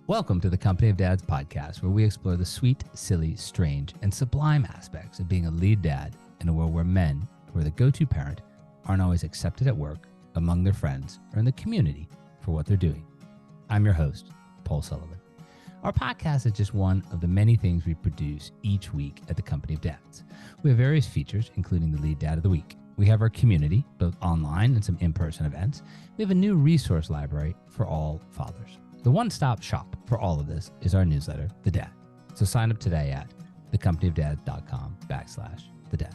Welcome to the Company of Dads podcast, where we explore the sweet, silly, strange, and sublime aspects of being a lead dad in a world where men, who are the go-to parent, aren't always accepted at work, among their friends, or in the community for what they're doing. I'm your host, Paul Sullivan. Our podcast is just one of the many things we produce each week at the Company of Dads. We have various features, including the Lead Dad of the Week. We have our community, both online and some in-person events. We have a new resource library for all fathers. The one-stop shop for all of this is our newsletter, The Dad. So sign up today at thecompanyofdads.com/thedad.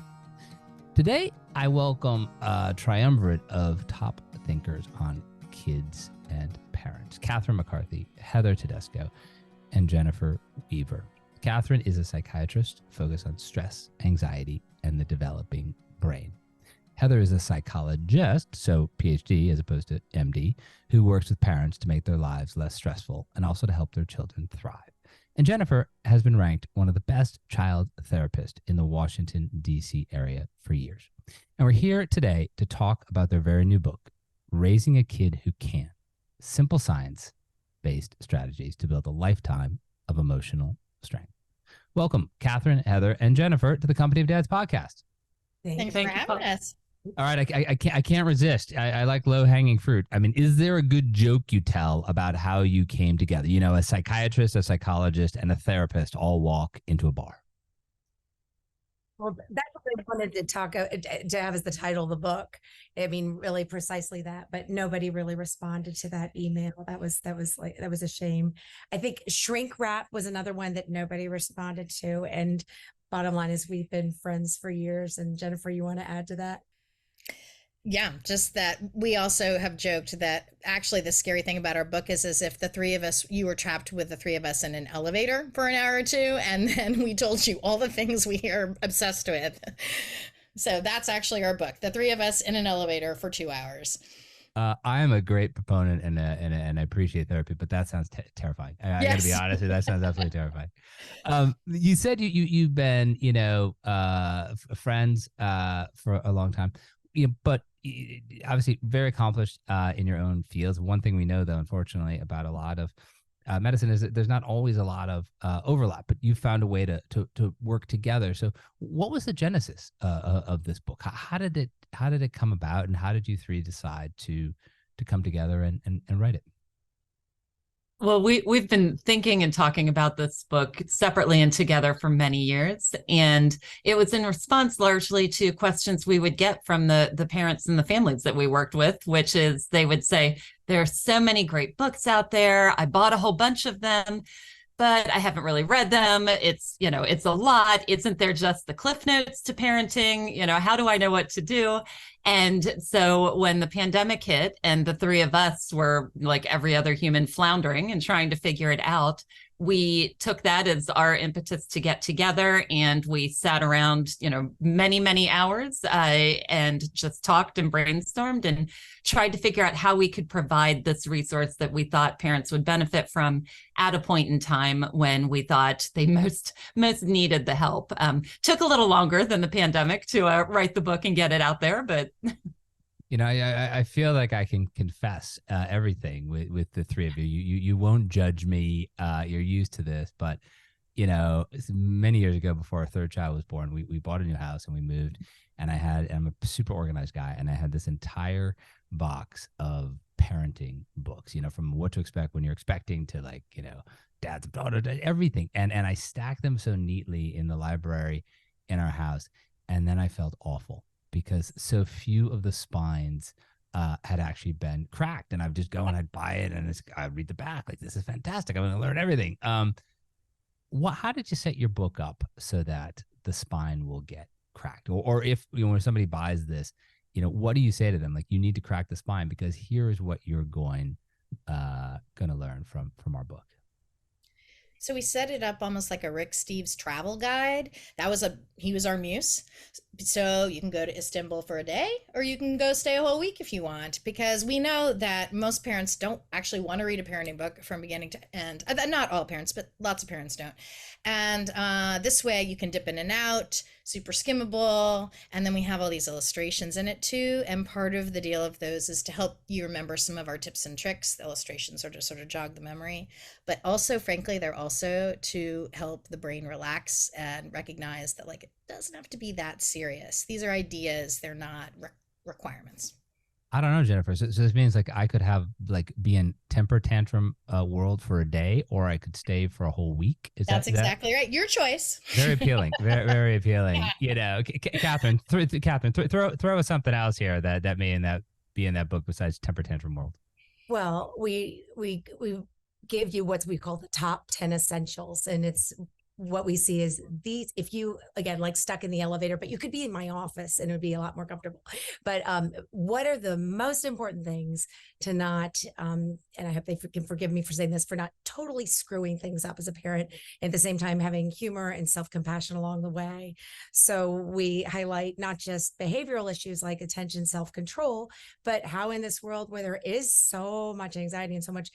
Today, I welcome a triumvirate of top thinkers on kids and parents. Catherine McCarthy, Heather Tedesco, and Jennifer Weaver. Catherine is a psychiatrist focused on stress, anxiety, and the developing brain. Heather is a psychologist, so PhD as opposed to MD, who works with parents to make their lives less stressful and also to help their children thrive. And Jennifer has been ranked one of the best child therapists in the Washington, D.C. area for years. And we're here today to talk about their very new book, Raising a Kid Who Can, Simple Science-Based Strategies to Build a Lifetime of Emotional Strength. Welcome, Catherine, Heather, and Jennifer to the Company of Dads podcast. Thanks for having us. All right, I can't resist. I like low-hanging fruit. I mean, is there a good joke you tell about how you came together? You know, a psychiatrist, a psychologist, and a therapist all walk into a bar. Well, that's what I wanted to to have as the title of the book. I mean, really precisely that, but nobody really responded to that email. That was a shame. I think shrink wrap was another one that nobody responded to. And bottom line is we've been friends for years. And Jennifer, you want to add to that? Yeah, just that we also have joked that actually the scary thing about our book is as if the three of us, you were trapped with the three of us in an elevator for an hour or two, and then we told you all the things we are obsessed with. So that's actually our book, the three of us in an elevator for 2 hours. I am a great proponent and I appreciate therapy, but that sounds terrifying. I got to be honest, that sounds absolutely terrifying. You said you've been friends for a long time, but obviously very accomplished in your own fields. One thing we know, though, unfortunately, about a lot of medicine is that there's not always a lot of overlap, but you found a way to work together. So what was the genesis of this book? How did it come about, and how did you three decide to come together and write it? Well, we've been thinking and talking about this book separately and together for many years. And it was in response largely to questions we would get from the parents and the families that we worked with, which is they would say, there are so many great books out there. I bought a whole bunch of them, but I haven't really read them. It's a lot. Isn't there just the cliff notes to parenting? How do I know what to do? And so when the pandemic hit and the three of us were like every other human floundering and trying to figure it out, we took that as our impetus to get together, and we sat around, many, many hours and just talked and brainstormed and tried to figure out how we could provide this resource that we thought parents would benefit from at a point in time when we thought they most needed the help. Took a little longer than the pandemic to write the book and get it out there, but I feel like I can confess everything with the three of you. You won't judge me. You're used to this, but many years ago, before our third child was born, we bought a new house and we moved. And I'm a super organized guy, and I had this entire box of parenting books. From what to expect when you're expecting to dad's daughter, everything. And I stacked them so neatly in the library in our house, and then I felt awful, because so few of the spines had actually been cracked. And I'd just go and I'd buy it, and I'd read the back. Like, this is fantastic. I'm going to learn everything. How did you set your book up so that the spine will get cracked? Or if, when somebody buys this, what do you say to them? Like, you need to crack the spine, because here's what you're going to learn from our book. So we set it up almost like a Rick Steves travel guide. He was our muse. So you can go to Istanbul for a day, or you can go stay a whole week if you want, because we know that most parents don't actually want to read a parenting book from beginning to end. Not all parents, but lots of parents don't. And this way you can dip in and out, super skimmable. And then we have all these illustrations in it too. And part of the deal of those is to help you remember some of our tips and tricks. The illustrations are to sort of jog the memory, but also, frankly, they're also to help the brain relax and recognize that, like, it doesn't have to be that serious. These are ideas. They're not requirements. I don't know, Jennifer. So this means like I could be in temper tantrum world for a day, or I could stay for a whole week. That's exactly right. Your choice. Very appealing. Very, very appealing. You know, Catherine, throw us something else here that may be in that book besides temper tantrum world. Well, we give you what we call the top 10 essentials, and it's what we see is these. If you, again, like stuck in the elevator, but you could be in my office and it would be a lot more comfortable. But what are the most important things to not, and I hope they can forgive me for saying this, for not totally screwing things up as a parent, at the same time having humor and self-compassion along the way. So we highlight not just behavioral issues like attention, self-control, but how in this world where there is so much anxiety and so much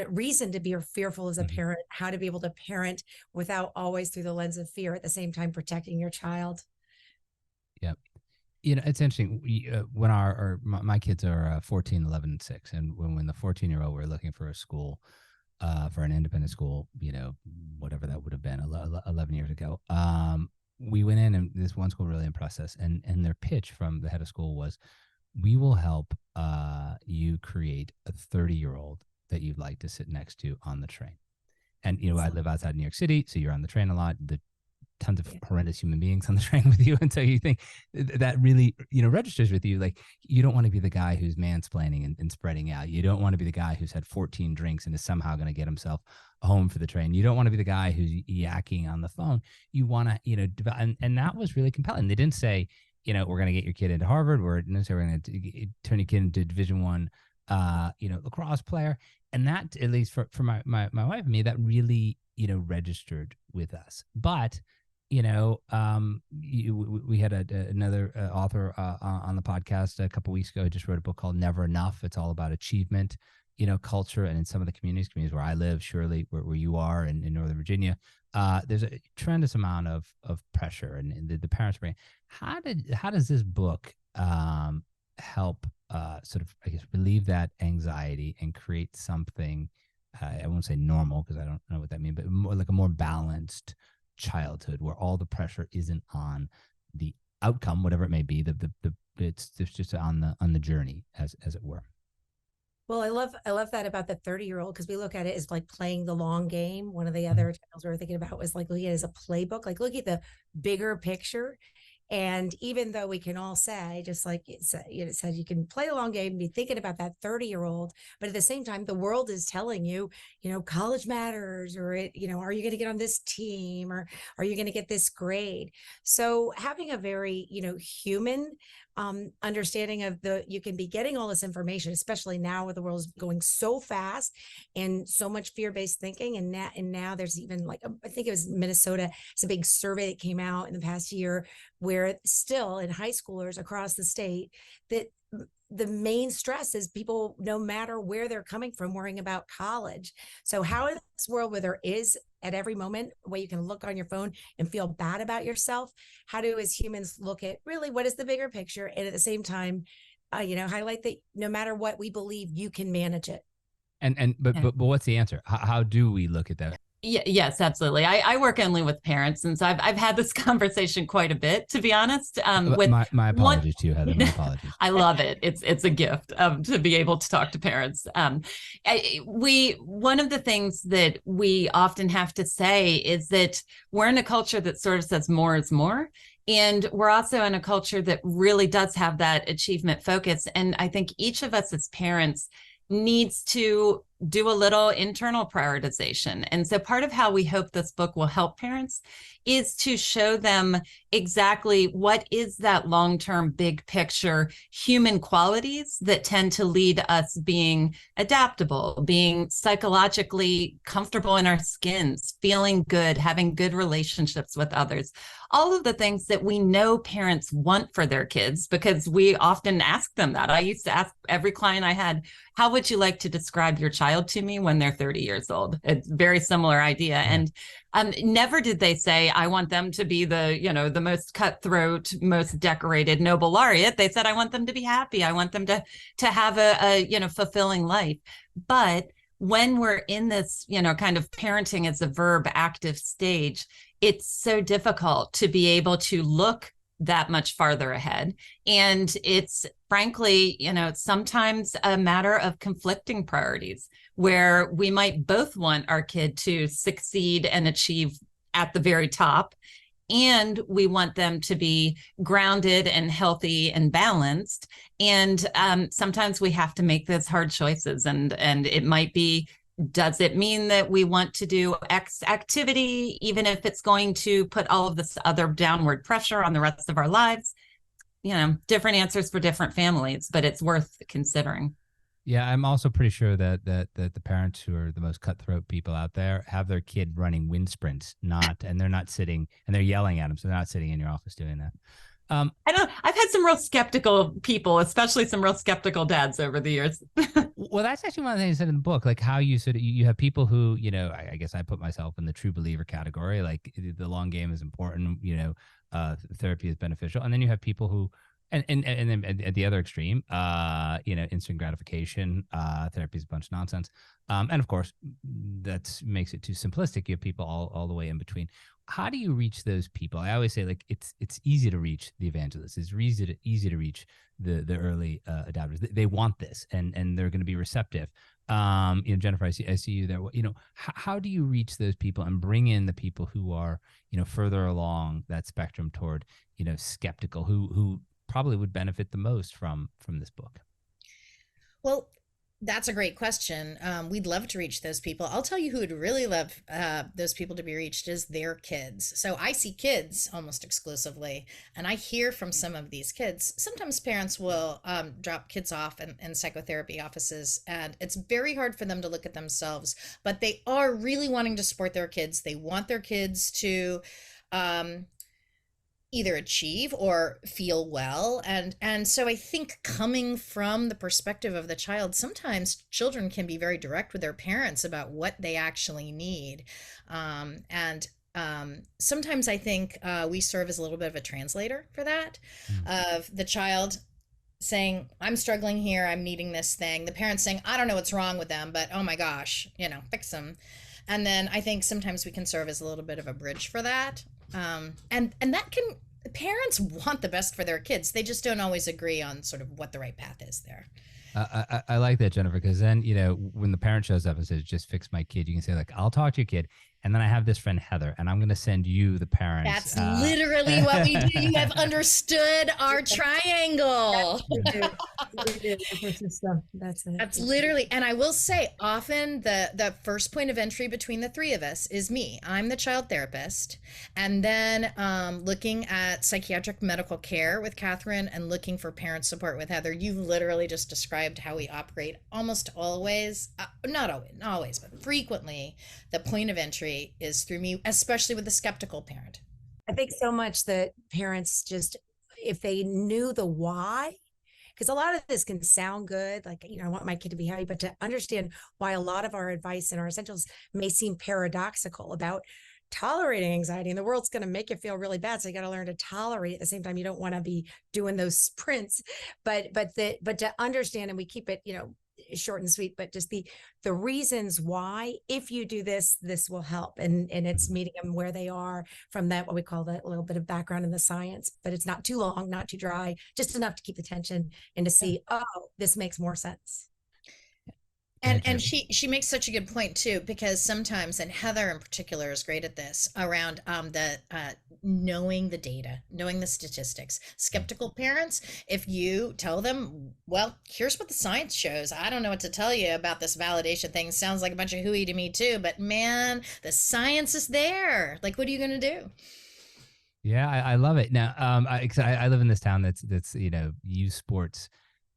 reason to be fearful as a parent, how to be able to parent without always through the lens of fear, at the same time protecting your child. Yep. You know, it's interesting. When my kids are 14, 11, and 6, and when the 14-year-old were looking for a school, for an independent school, you know, whatever that would have been 11 years ago, we went in, and this one school really impressed us, and their pitch from the head of school was, we will help you create a 30-year-old that you'd like to sit next to on the train. And, you know, I live outside New York City, so you're on the train a lot. The tons of horrendous human beings on the train with you. And so you think that really, you know, registers with you. Like, you don't want to be the guy who's mansplaining and spreading out. You don't want to be the guy who's had 14 drinks and is somehow going to get himself home for the train. You don't want to be the guy who's yakking on the phone. You want to, you know, and that was really compelling. They didn't say, you know, we're going to get your kid into Harvard. We're going to turn your kid into Division I, you know, lacrosse player. And that, at least for my wife and me, that really, you know, registered with us. But, you know, we had another author on the podcast a couple of weeks ago who just wrote a book called Never Enough. It's all about achievement, you know, culture. And in some of the communities where I live, surely where you are in Northern Virginia, there's a tremendous amount of pressure, and the parents bring. How does this book help sort of, I guess, relieve that anxiety and create something, I won't say normal because I don't know what that means, but more like a more balanced childhood where all the pressure isn't on the outcome, whatever it may be, it's just on the journey, as it were. Well, I love that about the 30-year-old, because we look at it as like playing the long game. One of the other titles we were thinking about was like looking at it as a playbook, like look at the bigger picture. And even though we can all say, just like it said, you can play a long game and be thinking about that 30-year-old, but at the same time, the world is telling you, you know, college matters, or you know, are you going to get on this team, or are you going to get this grade? So having a very, you know, human understanding of you can be getting all this information, especially now where the world is going so fast and so much fear-based thinking. And now there's even like, I think it was Minnesota, it's a big survey that came out in the past year where still in high schoolers across the state, that the main stress is people, no matter where they're coming from, worrying about college. So how in this world where there is at every moment where you can look on your phone and feel bad about yourself, how do as humans look at really what is the bigger picture, and at the same time, you know, highlight that no matter what we believe, you can manage it. But what's the answer? How do we look at that? Yeah, yes, absolutely. I work only with parents, and so I've had this conversation quite a bit, to be honest. With my apologies to you, Heather. My apologies. I love it. It's a gift to be able to talk to parents. One of the things that we often have to say is that we're in a culture that sort of says more is more. And we're also in a culture that really does have that achievement focus. And I think each of us as parents needs to do a little internal prioritization. And so part of how we hope this book will help parents is to show them exactly what is that long-term big picture human qualities that tend to lead us being adaptable, being psychologically comfortable in our skins, feeling good, having good relationships with others. All of the things that we know parents want for their kids, because we often ask them that. I used to ask every client I had, how would you like to describe your child to me when they're 30 years old? It's a very similar idea. And never did they say, I want them to be the, the most cutthroat, most decorated Nobel laureate. They said, I want them to be happy. I want them to have a fulfilling life. But when we're in this, kind of parenting as a verb active stage, it's so difficult to be able to look that much farther ahead. And it's frankly, sometimes a matter of conflicting priorities where we might both want our kid to succeed and achieve at the very top. And we want them to be grounded and healthy and balanced. And sometimes we have to make those hard choices. And it might be, does it mean that we want to do X activity, even if it's going to put all of this other downward pressure on the rest of our lives? Different answers for different families, but it's worth considering. Yeah, I'm also pretty sure that the parents who are the most cutthroat people out there have their kid running wind sprints, and they're not sitting, and they're yelling at them, so they're not sitting in your office doing that. I've had some real skeptical people, especially some real skeptical dads over the years. Well, that's actually one of the things I said in the book, like how you sort of, you have people who, I guess I put myself in the true believer category, like the long game is important, therapy is beneficial. And then you have people who, and then at the other extreme, instant gratification, therapy is a bunch of nonsense. And of course, that makes it too simplistic. You have people all the way in between. How do you reach those people? I always say, like, it's easy to reach the evangelists. It's easy to reach the early adopters. They want this, and they're going to be receptive. Jennifer, I see you there. How do you reach those people and bring in the people who are, further along that spectrum toward, skeptical, who probably would benefit the most from this book? Well, that's a great question. We'd love to reach those people. I'll tell you who would really love those people to be reached is their kids. So I see kids almost exclusively, and I hear from some of these kids. Sometimes parents will drop kids off in psychotherapy offices, and it's very hard for them to look at themselves, but they are really wanting to support their kids. They want their kids to either achieve or feel well. And so I think coming from the perspective of the child, sometimes children can be very direct with their parents about what they actually need. Sometimes I think we serve as a little bit of a translator for that, of the child saying, I'm struggling here, I'm needing this thing. The parents saying, I don't know what's wrong with them, but oh my gosh, fix them. And then I think sometimes we can serve as a little bit of a bridge for that. And that can, parents want the best for their kids. They just don't always agree on sort of what the right path is there. I like that, Jennifer, because then, when the parent shows up and says, just fix my kid, you can say, like, I'll talk to your kid. And then I have this friend, Heather, and I'm going to send you the parents. That's literally what we do. You have understood our triangle. That's it. That's literally, and I will say often the first point of entry between the three of us is me. I'm the child therapist. And then looking at psychiatric medical care with Catherine and looking for parent support with Heather. You've literally just described how we operate almost always, not always, but frequently. The point of entry is through me, especially with the skeptical parent. I think so much that parents just, if they knew the why, because a lot of this can sound good, like, I want my kid to be happy, but to understand why a lot of our advice and our essentials may seem paradoxical about tolerating anxiety, and the world's going to make you feel really bad. So you got to learn to tolerate at the same time. You don't want to be doing those sprints, but to understand, and we keep it, short and sweet, but just the reasons why, if you do this will help. And it's meeting them where they are from that, what we call that little bit of background in the science, but it's not too long, not too dry, just enough to keep the tension and to see, oh, this makes more sense. And she makes such a good point too, because sometimes, and Heather in particular is great at this, around the knowing the data, knowing the statistics. Skeptical parents, if you tell them, well, here's what the science shows, I don't know what to tell you about this validation thing. Sounds like a bunch of hooey to me too, but man, the science is there. Like, what are you going to do? Yeah, I love it. Now, I live in this town that's youth sports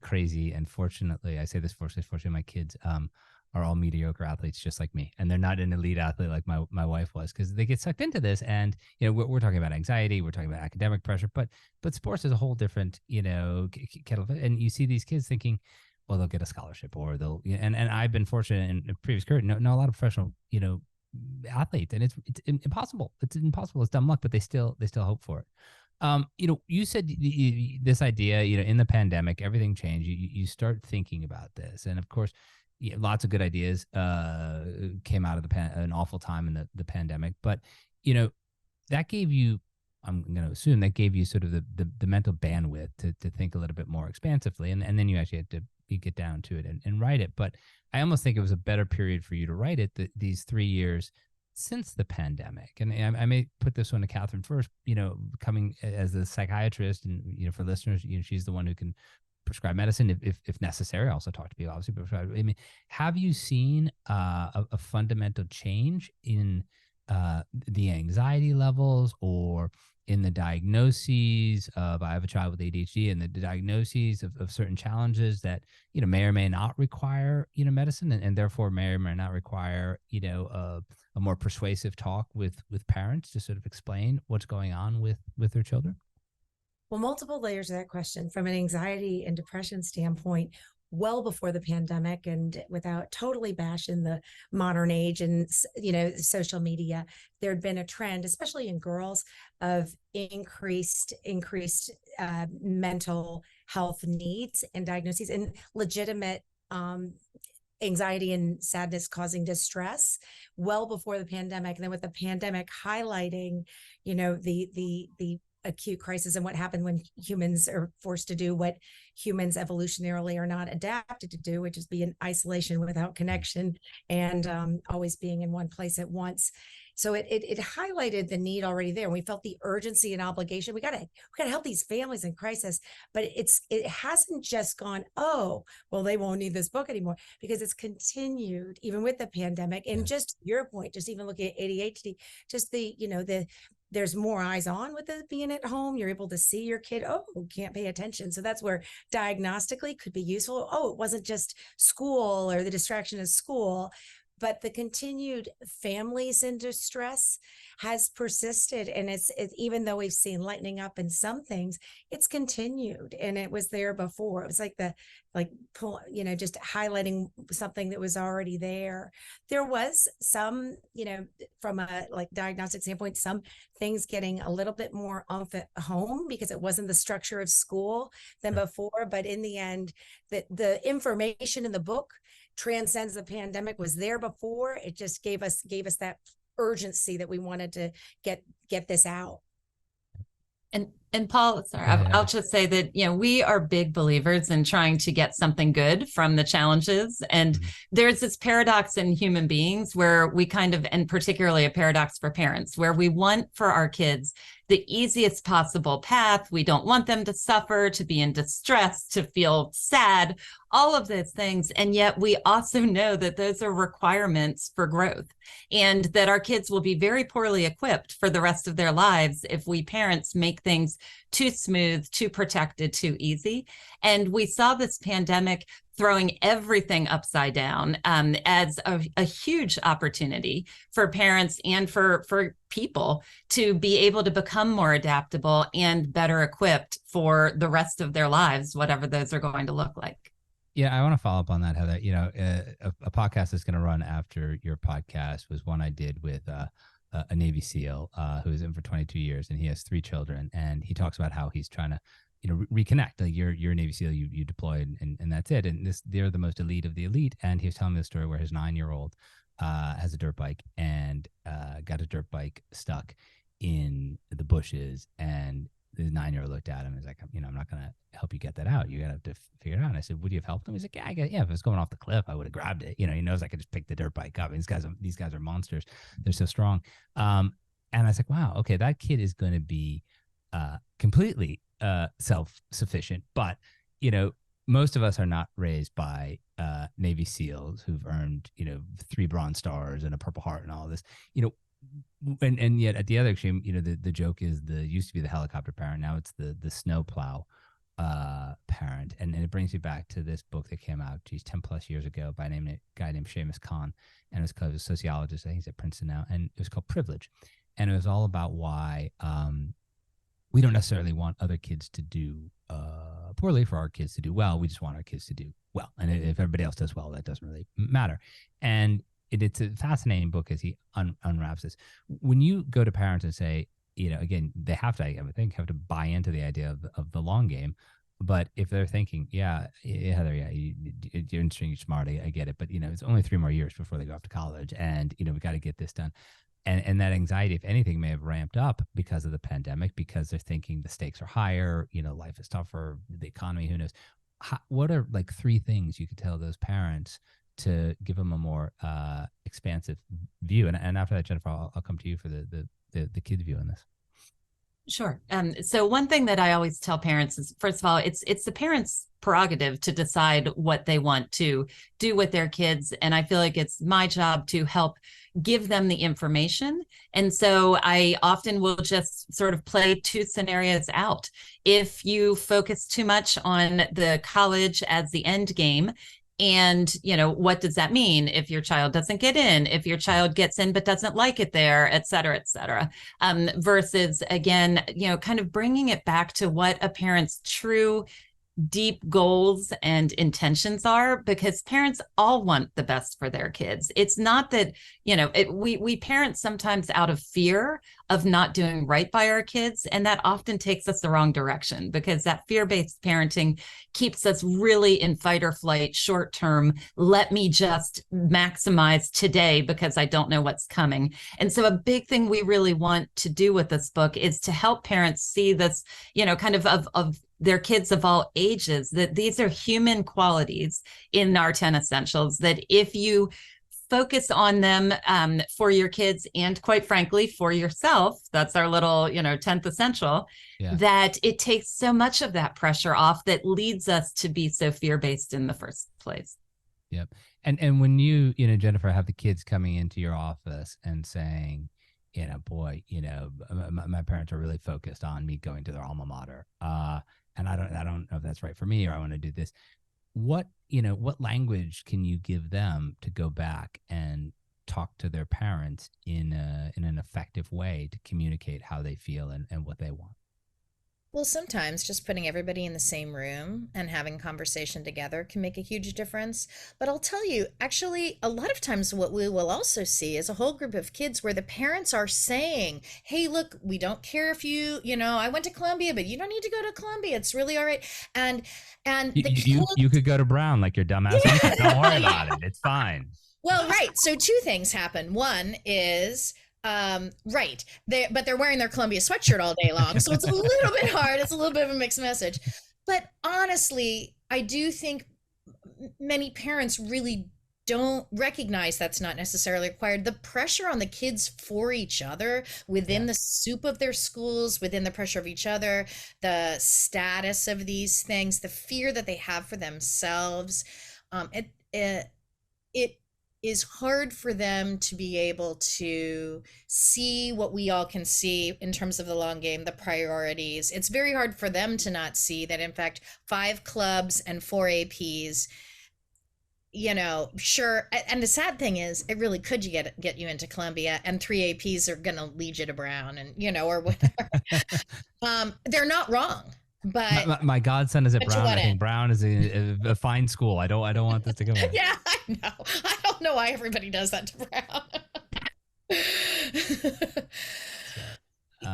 crazy, and fortunately, I say this fortunately, my kids are all mediocre athletes just like me, and they're not an elite athlete like my wife was, because they get sucked into this. And we're talking about anxiety, we're talking about academic pressure, but sports is a whole different kettle. And you see these kids thinking, well, they'll get a scholarship, or they'll and I've been fortunate in previous career, know a lot of professional athletes, and it's impossible. It's impossible. It's dumb luck, but they still hope for it. You said this idea, in the pandemic, everything changed. You start thinking about this, and of course, lots of good ideas came out of an awful time in the pandemic. But that gave you, I'm going to assume that gave you sort of the mental bandwidth to think a little bit more expansively, and then you actually had to get down to it and write it. But I almost think it was a better period for you to write it these 3 years since the pandemic. And I may put this one to Catherine first, coming as a psychiatrist, and, for listeners, she's the one who can prescribe medicine if necessary. I also talk to people, obviously, but I mean, have you seen a fundamental change in the anxiety levels, or in the diagnoses of, I have a child with ADHD, and the diagnoses of certain challenges that, may or may not require, medicine, and therefore may or may not require, a more persuasive talk with parents to sort of explain what's going on with their children? Well, multiple layers of that question. From an anxiety and depression standpoint, well before the pandemic, and without totally bashing the modern age and social media, there had been a trend, especially in girls, of increased mental health needs and diagnoses, and legitimate anxiety and sadness causing distress well before the pandemic. And then with the pandemic highlighting, the acute crisis and what happened when humans are forced to do what humans evolutionarily are not adapted to do, which is be in isolation without connection, and always being in one place at once. So it highlighted the need already there. We felt the urgency and obligation. We gotta help these families in crisis, but it hasn't just gone, oh, well, they won't need this book anymore, because it's continued even with the pandemic. And just your point, just even looking at ADHD, just there's more eyes on with it being at home. You're able to see your kid, can't pay attention. So that's where diagnostically could be useful. Oh, it wasn't just school or the distraction of school, but the continued families in distress has persisted. And it's even though we've seen lightening up in some things, it's continued, and it was there before. It was just highlighting something that was already there. There was some, from a diagnostic standpoint, some things getting a little bit more off at home because it wasn't the structure of school than before. But in the end, the information in the book transcends the pandemic, was there before. It just gave us that urgency that we wanted to get this out. And Paul, sorry, I'll just say that, we are big believers in trying to get something good from the challenges. And there's this paradox in human beings where we and particularly a paradox for parents, where we want for our kids the easiest possible path. We don't want them to suffer, to be in distress, to feel sad, all of those things. And yet we also know that those are requirements for growth, and that our kids will be very poorly equipped for the rest of their lives if we parents make things too smooth, too protected, too easy. And we saw this pandemic throwing everything upside down as a huge opportunity for parents and for people to be able to become more adaptable and better equipped for the rest of their lives, whatever those are going to look like. Yeah, I want to follow up on that, Heather. A podcast that's going to run after your podcast was one I did with a Navy SEAL who was in for 22 years, and he has 3 children, and he talks about how he's trying to reconnect. Like you're a Navy SEAL, you deploy, and that's it. And they're the most elite of the elite. And he was telling me the story where his 9-year-old has a dirt bike and got a dirt bike stuck in the bushes, and the 9-year-old looked at him and was like, I'm not going to help you get that out. You got to have to figure it out. And I said, would you have helped him? He's like, yeah, if it was going off the cliff, I would have grabbed it. He knows I could just pick the dirt bike up. And these guys are monsters. They're so strong. And I was like, wow, okay, that kid is going to be completely self-sufficient. But, most of us are not raised by Navy SEALs who've earned, 3 Bronze Stars and a Purple Heart and all this, and yet at the other extreme, the joke is used to be the helicopter parent. Now it's the snowplow parent. And it brings you back to this book that came out, 10 plus years ago by a guy named Seamus Khan. And it was called, a sociologist. I think he's at Princeton now. And it was called Privilege. And it was all about why we don't necessarily want other kids to do poorly for our kids to do well. We just want our kids to do well. And if everybody else does well, that doesn't really matter. And it's a fascinating book as he unwraps this. When you go to parents and say, again, they have to, I would think, have to buy into the idea of the long game. But if they're thinking, Heather, you're interesting, you're smart, I get it. But, it's only 3 more years before they go off to college. And, we got to get this done. And that anxiety, if anything, may have ramped up because of the pandemic, because they're thinking the stakes are higher, life is tougher, the economy, who knows. What are 3 things you could tell those parents to give them a more expansive view? And after that, Jennifer, I'll come to you for the kid view on this. Sure. So one thing that I always tell parents is, first of all, it's the parents' prerogative to decide what they want to do with their kids. And I feel like it's my job to help give them the information. And so I often will just sort of play 2 scenarios out. If you focus too much on the college as the end game, and, what does that mean if your child doesn't get in, if your child gets in but doesn't like it there, et cetera, versus, again, kind of bringing it back to what a parent's true deep goals and intentions are, because parents all want the best for their kids. It's not that, we parent sometimes out of fear of not doing right by our kids. And that often takes us the wrong direction, because that fear-based parenting keeps us really in fight or flight, short term. Let me just maximize today because I don't know what's coming. And so a big thing we really want to do with this book is to help parents see this, kind of their kids of all ages, that these are human qualities in our 10 essentials, that if you focus on them for your kids and, quite frankly, for yourself, that's our little, 10th essential, that it takes so much of that pressure off that leads us to be so fear-based in the first place. Yep. And when you, Jennifer, have the kids coming into your office and saying, boy, my parents are really focused on me going to their alma mater. And I don't know if that's right for me, or I want to do this. What language can you give them to go back and talk to their parents in an effective way to communicate how they feel and what they want? Well, sometimes just putting everybody in the same room and having conversation together can make a huge difference. But I'll tell you, actually, a lot of times what we will also see is a whole group of kids where the parents are saying, hey, look, we don't care if I went to Columbia, but you don't need to go to Columbia. It's really all right. And you could go to Brown like your dumbass. Yeah. Don't worry about it. It's fine. Well, right. So 2 things happen. One is, right. But they're wearing their Columbia sweatshirt all day long. So it's a little bit hard. It's a little bit of a mixed message. But honestly, I do think many parents really don't recognize that's not necessarily required. The pressure on the kids for each other within the soup of their schools, within the pressure of each other, the status of these things, the fear that they have for themselves, it is hard for them to be able to see what we all can see in terms of the long game, the priorities. It's very hard for them to not see that, in fact, 5 clubs and 4 APs, sure. And the sad thing is, it really could get you into Columbia, and 3 APs are going to lead you to Brown, and, or whatever. They're not wrong. But my godson is at Brown. I think Brown is a fine school. I don't want this to go on. Yeah, I know. I don't know why everybody does that to Brown.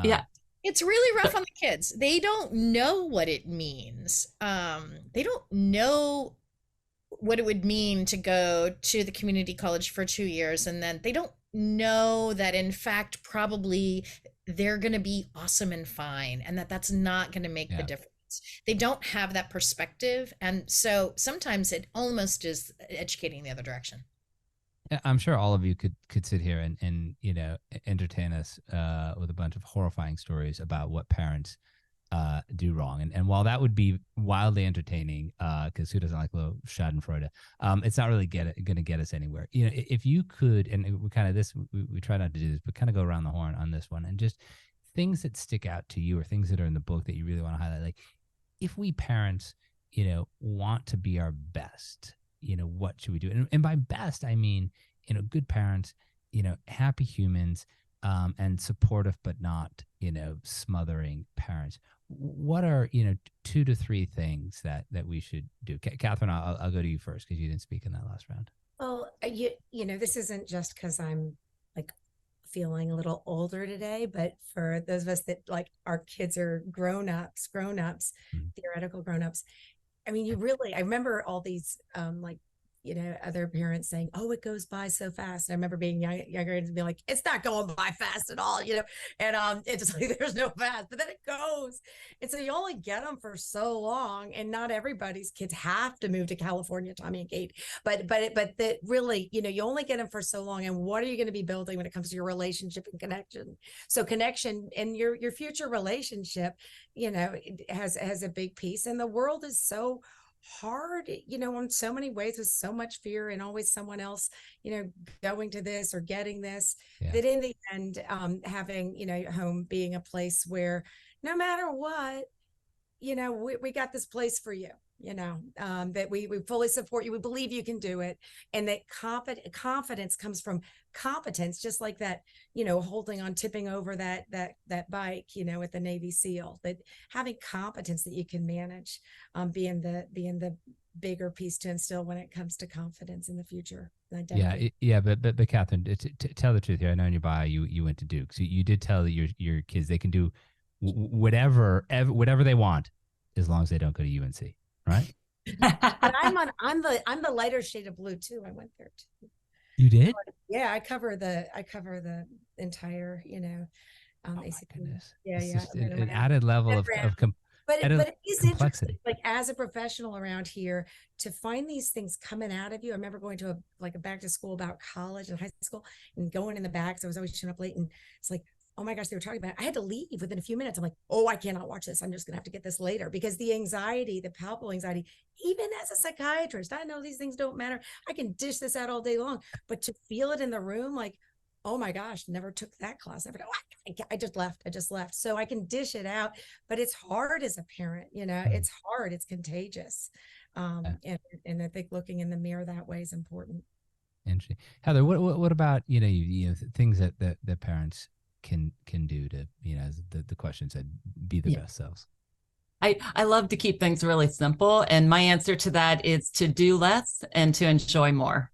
Yeah. It's really rough on the kids. They don't know what it means. They don't know what it would mean to go to the community college for 2 years, and then they don't know that, in fact, probably they're going to be awesome and fine, and that's not going to make the difference. They don't have that perspective. And so sometimes it almost is educating the other direction. I'm sure all of you could sit here and entertain us with a bunch of horrifying stories about what parents do wrong. And while that would be wildly entertaining, because who doesn't like a little Schadenfreude, it's not really going to get us anywhere. If you could, and we kind of we try not to do this, but kind of go around the horn on this one, and just things that stick out to you or things that are in the book that you really want to highlight. Like, if we parents, want to be our best, what should we do? And by best, I mean, good parents, happy humans, and supportive, but not, smothering parents. What are, 2 to 3 things that we should do? Catherine, I'll go to you first because you didn't speak in that last round. Well, this isn't just because I'm like feeling a little older today, but for those of us that like our kids are grown-ups, theoretical grown-ups. I mean, I remember all these other parents saying, "Oh, it goes by so fast." And I remember being younger and being like, "It's not going by fast at all," and it's just like there's no fast, but then it goes. And so you only get them for so long, and not everybody's kids have to move to California, Tommy and Kate. But that really, you only get them for so long. And what are you going to be building when it comes to your relationship and connection? So connection and your future relationship, it has a big piece. And the world is so hard, in so many ways, with so much fear and always someone else, going to this or getting this, that in the end, having, home being a place where no matter what, we got this place for you, that we fully support you. We believe you can do it. And that confidence comes from competence, just like that, holding on, tipping over that bike, with the Navy SEAL, that having competence that you can manage, being the bigger piece to instill when it comes to confidence in the future. Yeah. But Catherine, to tell the truth here, I know in your bio you went to Duke, so you did tell your kids they can do whatever they want as long as they don't go to UNC, right? But I'm the lighter shade of blue too. I went there too. You did? Yeah, I cover the entire, ACP. Yeah. Just an added level of but it is complexity. interesting, like as a professional around here, to find these things coming out of you. I remember going to a back to school about college and high school and going in the back. So I was always showing up late, and it's like, oh my gosh, they were talking about it. I had to leave within a few minutes. I'm like, oh, I cannot watch this. I'm just going to have to get this later, because the anxiety, the palpable anxiety, even as a psychiatrist, I know these things don't matter. I can dish this out all day long, but to feel it in the room, like, oh my gosh, never took that class. I just left. So I can dish it out, but it's hard as a parent, it's hard. It's contagious. And I think looking in the mirror that way is important. Interesting. Heather, what about, things that parents can do to, as the question said, be the best selves? I love to keep things really simple. And my answer to that is to do less and to enjoy more.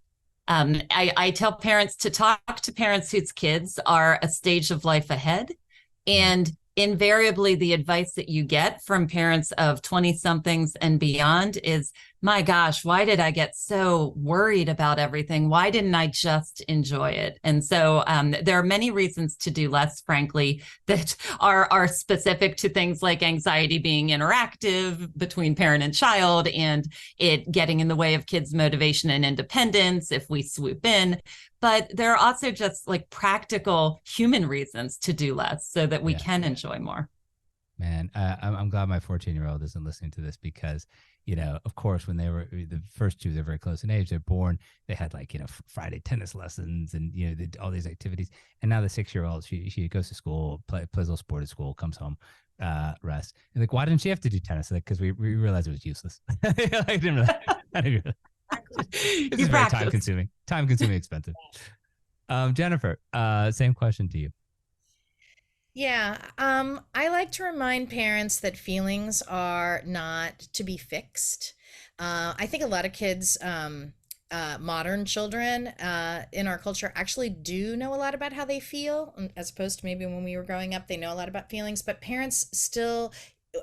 I tell parents to talk to parents whose kids are a stage of life ahead. And invariably, the advice that you get from parents of 20-somethings and beyond is, my gosh, why did I get so worried about everything? Why didn't I just enjoy it? And so there are many reasons to do less, frankly, that are specific to things like anxiety being interactive between parent and child, and it getting in the way of kids' motivation and independence if we swoop in. But there are also just like practical human reasons to do less so that we can enjoy more. Man, I'm glad my 14-year-old isn't listening to this, because, of course, when they were the first two, they're very close in age. They're born. They had Friday tennis lessons and, all these activities. And now the 6-year-old, she goes to school, plays a little sport at school, comes home, rests. And like, why didn't she have to do tennis? Like, because we realized it was useless. I didn't really. It's very time consuming, expensive. Jennifer, same question to you. Yeah. I like to remind parents that feelings are not to be fixed. I think a lot of kids, modern children in our culture actually do know a lot about how they feel, as opposed to maybe when we were growing up, they know a lot about feelings, but parents still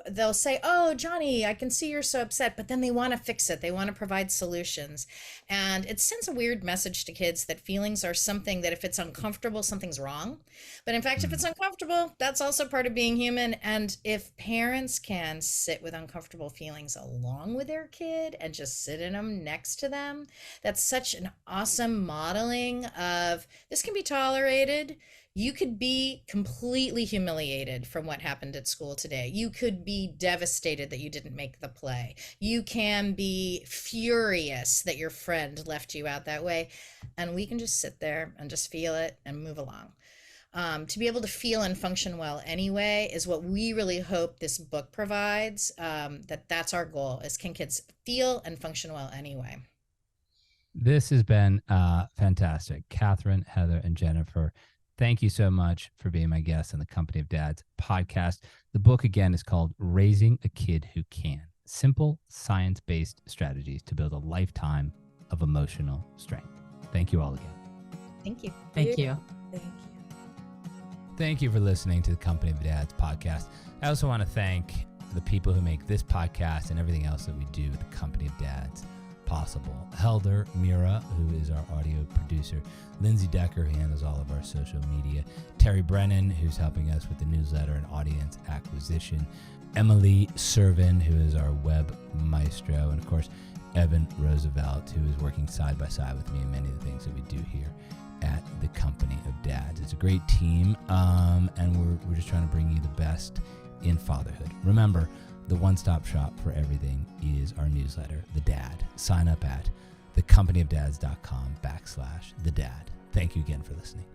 they'll say, "Oh, Johnny, I can see you're so upset," but then they want to fix it. They want to provide solutions. And it sends a weird message to kids that feelings are something that if it's uncomfortable, something's wrong. But in fact, if it's uncomfortable, that's also part of being human. And if parents can sit with uncomfortable feelings along with their kid and just sit in them next to them, that's such an awesome modeling of this can be tolerated. You could be completely humiliated from what happened at school today. You could be devastated that you didn't make the play. You can be furious that your friend left you out that way. And we can just sit there and just feel it and move along. To be able to feel and function well anyway is what we really hope this book provides. That's our goal, is can kids feel and function well anyway. This has been fantastic. Catherine, Heather, and Jennifer, thank you so much for being my guest on the Company of Dads podcast. The book, again, is called Raising a Kid Who Can: Simple, Science-Based Strategies to Build a Lifetime of Emotional Strength. Thank you all again. Thank you. Thank you. Thank you. Thank you for listening to the Company of Dads podcast. I also want to thank the people who make this podcast and everything else that we do with the Company of Dads possible. Helder Mira, who is our audio producer. Lindsay Decker, who handles all of our social media. Terry Brennan, who's helping us with the newsletter and audience acquisition. Emily Servin, who is our web maestro. And of course, Evan Roosevelt, who is working side by side with me in many of the things that we do here at the Company of Dads. It's a great team, and we're just trying to bring you the best in fatherhood. Remember, the one-stop shop for everything is our newsletter, The Dad. Sign up at thecompanyofdads.com/thedad. Thank you again for listening.